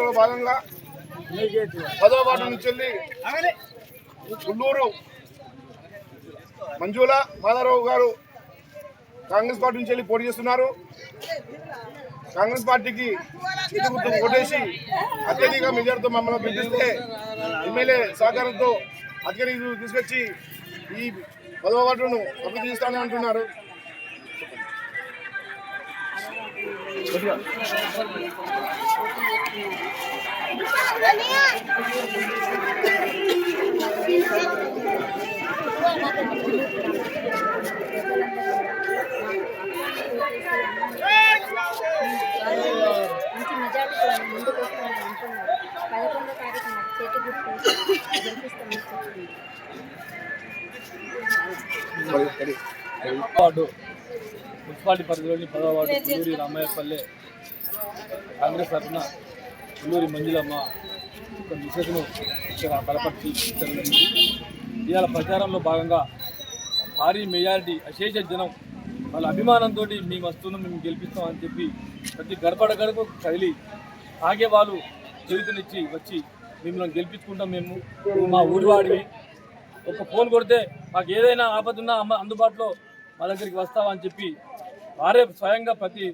పాదయాత్రలో భాగంగా 10వ వార్డు నుంచి వెళ్ళి గుల్లూరు మంజుల మాధవరావు గారు కాంగ్రెస్ పార్టీ నుంచి వెళ్ళి పోటీ చేస్తున్నారు. కాంగ్రెస్ పార్టీకి ఓటేసి అత్యధిక మెజార్టీతో మమ్మల్ని గెలిపిస్తే ఎమ్మెల్యే సహకారంతో అధికారులు తీసుకొచ్చి ఈ 10వ వార్డును అభివృద్ధి చేస్తానని అంటున్నారు. మంచి మెజార్టీ ముందుకు వస్తామని అంటున్నారు. 11వ తారీఖున చేతి గుర్తు వార్డు మున్సిపాలిటీ పరిధిలోని 10వ వార్డు పుల్లూరి రామయ్యపల్లె కాంగ్రెస్ తరఫున పుల్లూరి మంజులమ్మ ఒక విశేషను ఇక్కడ బలపరిచి ఇవాళ ప్రచారంలో భాగంగా భారీ మెజారిటీ అశేష జనం వాళ్ళ అభిమానంతో మేము వస్తున్నాం, మేము గెలిపిస్తామని చెప్పి ప్రతి గడప గడపకు కదిలి తాగే వాళ్ళు జీవితనిచ్చి వచ్చి మిమ్మల్ని గెలిపించుకుంటాం, మేము మా ఊరివాడివి, ఒక ఫోన్ కొడితే మాకు ఏదైనా ఆపదున్నా అందుబాటులో మా దగ్గరికి వస్తావా అని చెప్పి వారే స్వయంగా ప్రతి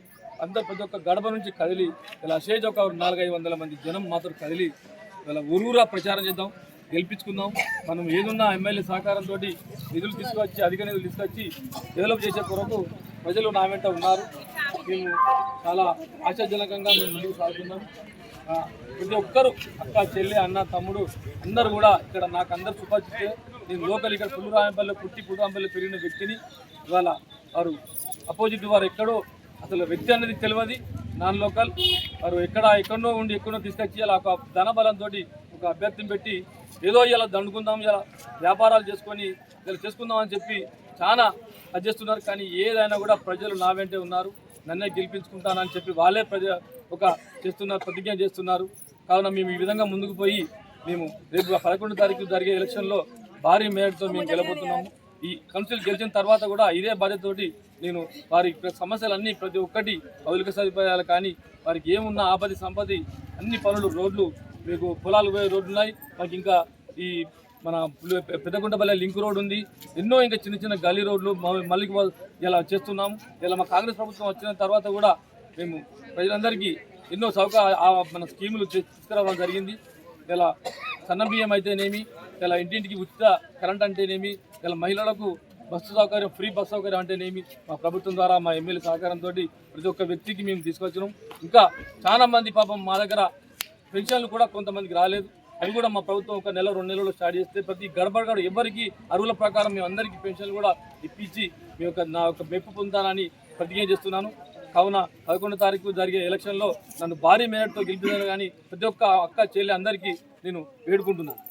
ఒక్క గడప నుంచి కదిలి ఇలా అశేష ఒక 400-500 మంది జనం మాత్రం కదిలి ఇలా ఊరూరా ప్రచారం చేద్దాం, గెలిపించుకుందాం. మనం ఏదున్నా ఎమ్మెల్యే సహకారంతో నిధులు తీసుకొచ్చి అధిక నిధులు తీసుకొచ్చి డెవలప్ చేసే కొరకు ప్రజలు నా వెంట ఉన్నారు. మేము చాలా ఆశాజనకంగా మేము ముందుకు సాగుతున్నాం. ప్రతి ఒక్కరు అక్క చెల్లి అన్న తమ్ముడు అందరూ కూడా ఇక్కడ నాకు అందరు సుపరిచితే. నేను లోకల్ ఇక్కడ పుల్లూరాంపల్లి పుట్టి పుల్లూరాంపల్లి పెరిగిన వ్యక్తిని. ఇవాళ వారు అపోజిట్ వారు ఎక్కడో అసలు వ్యక్తి అనేది తెలియదు, నాన్ లోకల్ వారు ఎక్కడో ఉండి ఎక్కడో తీసుకొచ్చి అలా ఒక ధన బలంతో ఒక అభ్యర్థిని పెట్టి ఏదో ఇలా దండుకుందాం, ఇలా వ్యాపారాలు చేసుకొని ఇలా చేసుకుందాం అని చెప్పి చాలా అది చేస్తున్నారు. కానీ ఏదైనా కూడా ప్రజలు నా వెంటే ఉన్నారు, నన్నే గెలిపించుకుంటానని చెప్పి వాళ్ళే చేస్తున్నారు, ప్రతిజ్ఞ చేస్తున్నారు. కావున మేము ఈ విధంగా ముందుకు పోయి మేము రేపు 11వ తారీఖు జరిగే ఎలక్షన్లో భారీ మేరతో మేము గెలబోతున్నాము. ఈ కౌన్సిల్ గెలిచిన తర్వాత కూడా ఇదే బాధ్యతతోటి నేను వారి సమస్యలన్నీ ప్రతి ఒక్కటి మౌలిక సదుపాయాలు కానీ వారికి ఏమున్నా ఆపది సంపది అన్ని పనులు రోడ్లు మీకు పొలాలు పోయే రోడ్లు ఉన్నాయి. మాకు ఇంకా ఈ మన పెద్దగుంటపల్లె లింక్ రోడ్ ఉంది, ఎన్నో ఇంకా చిన్న చిన్న గల్లీ రోడ్లు మళ్ళీ ఇలా చేస్తున్నాము. ఇలా మా కాంగ్రెస్ ప్రభుత్వం వచ్చిన తర్వాత కూడా మేము ప్రజలందరికీ ఎన్నో మన స్కీములు తీసుకురావడం జరిగింది. ఇలా సన్న బియ్యం అయితేనేమి, ఇలా ఇంటింటికి ఉచిత కరెంట్ అంటేనేమి, ఇలా మహిళలకు బస్సు సౌకర్యం ఫ్రీ బస్సు సౌకర్యం అంటేనేమి మా ప్రభుత్వం ద్వారా మా ఎమ్మెల్యే సహకారంతో ప్రతి ఒక్క వ్యక్తికి మేము తీసుకొచ్చినాం. ఇంకా చాలా మంది పాపం మా దగ్గర పెన్షన్లు కూడా కొంతమందికి రాలేదు, అవి కూడా మా ప్రభుత్వం 1 నెల 2 నెలల్లో స్టార్ట్ చేస్తే ప్రతి గడపడగడ ఎవరికి అరువుల ప్రకారం మేము అందరికీ పెన్షన్లు కూడా ఇప్పించి నా యొక్క మెప్పు పొందాలని ప్రతిజ్ఞ చేస్తున్నాను. కావున 11వ తారీఖు జరిగే ఎలక్షన్లో నన్ను భారీ మేరతో గెలిపించాను కానీ ప్రతి ఒక్క అక్క చెల్లి అందరికీ నేను వేడుకుంటున్నాను.